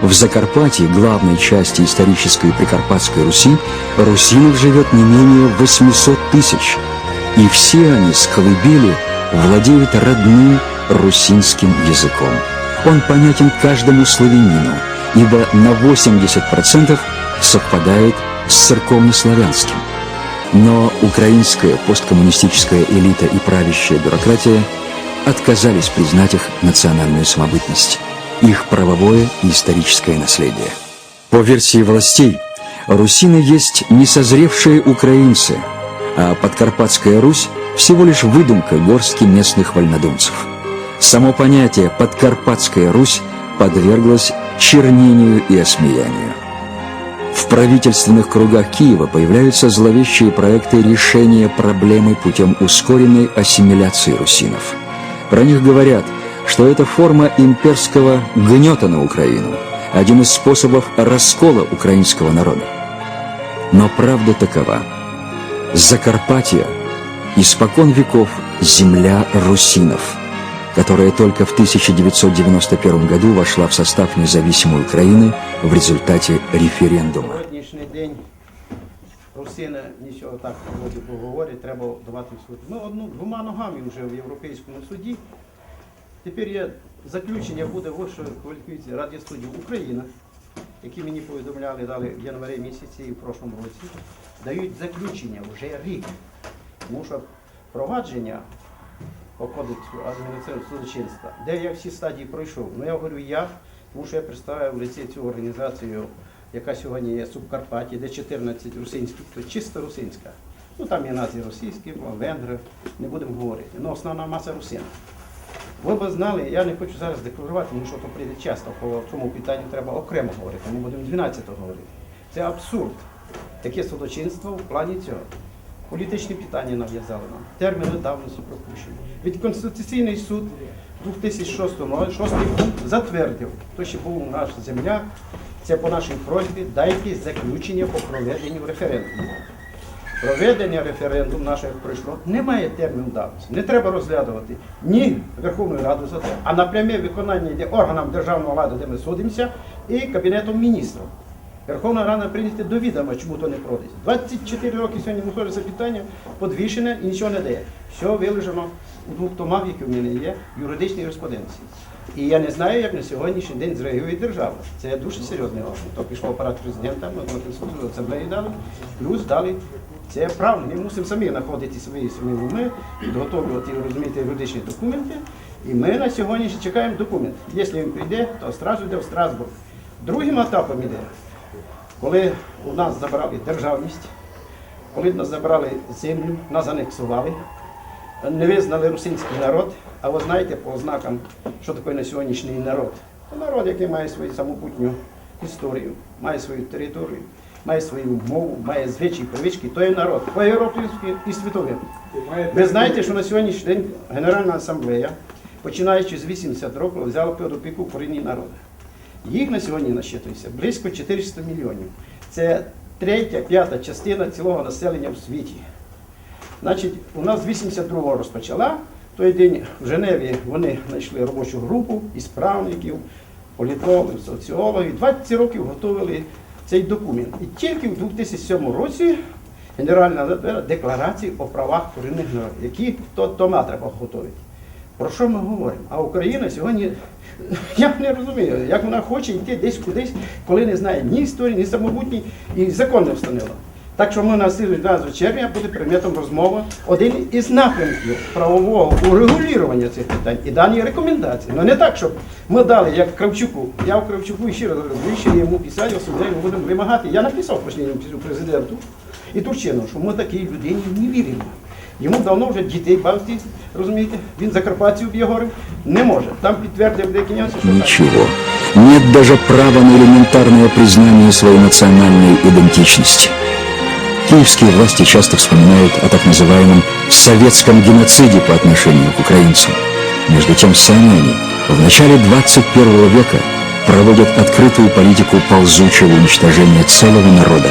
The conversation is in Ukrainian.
В Закарпатье, главной части исторической Прикарпатской Руси, русинов живет не менее 800 тысяч. И все они с колыбели владеют родным русинским языком. Он понятен каждому славянину, ибо на 80% совпадает с церковнославянским. Но украинская посткоммунистическая элита и правящая бюрократия отказались признать их национальную самобытность, их правовое и историческое наследие. По версии властей, русины есть несозревшие украинцы, а Подкарпатская Русь всего лишь выдумка горстки местных вольнодумцев. Само понятие «Подкарпатская Русь» подверглось чернению и осмеянию. В правительственных кругах Киева появляются зловещие проекты решения проблемы путем ускоренной ассимиляции русинов. Про них говорят, что это форма имперского гнета на Украину, один из способов раскола украинского народа. Но правда такова. Закарпатье испокон веков земля русинов, которая только в 1991 году вошла в состав независимой Украины в результате референдума. Сьогоднішній день русини нічого так говорять, треба давати в суд. Ми двома ногами вже в Європейському суді. Тепер є заключення буде Вищої кваліфікаційної радіостудії Україна, які мені повідомляли, дали в январі місяці і в прошлому році, дають заключення вже рік. Тому що провадження по кодексу адміністративного судочинства, де я всі стадії пройшов. Ну я говорю я, тому що я представляю в лиці цю організацію, яка сьогодні є в Субкарпатті, де 14 русинських, то чисто русинська. Ну там є нації російські, венгри, не будемо говорити. Ну основна маса русин. Ви б знали, я не хочу зараз декларувати, тому що то прийде часто, по цьому питанню треба окремо говорити, ми будемо 12-го говорити. Це абсурд. Таке судочинство в плані цього. Політичні питання нав'язали нам, терміни давності пропущені. Від Конституційний суд у 2006 пункт затвердив, то ще був наш земляк, це по нашій просьбі, дайте заключення по проведенню референдуму. Проведення референдуму наше пройшло, немає терміну давності, не треба розглядувати ні Верховною Радою за те, а на пряме виконання йде органам державної влади, де ми судимося, і Кабінетом міністрів. Верховна Рада прийняти до відома, чому то не пройде. 24 роки сьогодні виходить запитання, підвішене і нічого не дає. Все вилежено у двох томах, які в мене є, в юридичній юриспруденції. І я не знаю, як на сьогоднішній день зреагує держава. Це дуже серйозний вопрос. То пішло апарат президента, ми Конституцію асамблеї дали, плюс дали. Це правильно, ми мусимо самі знаходити свої уми, підготовлювати, розуміти юридичні документи. І ми на сьогодні ще чекаємо документ. Якщо він прийде, то одразу йде в Страсбург. Другим етапом йде. Коли у нас забрали державність, коли нас забрали землю, нас анексували, не визнали русинський народ, а ви знаєте по ознакам, що таке на сьогоднішній народ. Це народ, який має свою самобутню історію, має свою територію, має свою мову, має звичаї, привички, то є народ, по-європейськи і світовим. Ви знаєте, що на сьогоднішній день Генеральна асамблея, починаючи з 80 років, взяла під опіку корінні народи. Їх на сьогодні насчитується близько 400 мільйонів. Це третя, п'ята частина цілого населення в світі. Значить, у нас з 82-го розпочала, той день в Женеві вони знайшли робочу групу із правників, політологів, соціологів. 20 років готували цей документ. І тільки в 2007 році Генеральна декларація о правах корінних народів, які тома треба готувати. Про що ми говоримо? А Україна сьогодні, я не розумію, як вона хоче йти десь кудись, коли не знає ні історії, ні самобутній, і закон не встановила. Так що ми на 12 червня буде предметом розмови один із напрямків правового урегулювання цих питань і дані рекомендації. Ну не так, щоб ми дали, як Кравчуку. Я у Кравчуку ще раз говорю, йому писати, особливо будемо вимагати. Я написав президенту і Турчину, що ми такій людині не віримо. Йому давно вже дітей бавити, розумієте, він Закарпаттю об'єгорив, не може. Там підтвердив деякі нюанси, що ничего. Нет даже права на элементарное признание своей национальной идентичности. Киевские власти часто вспоминают о так называемом советском геноциде по отношению к украинцам. Между тем, сами они в начале 21 века проводят открытую политику ползучего уничтожения целого народа,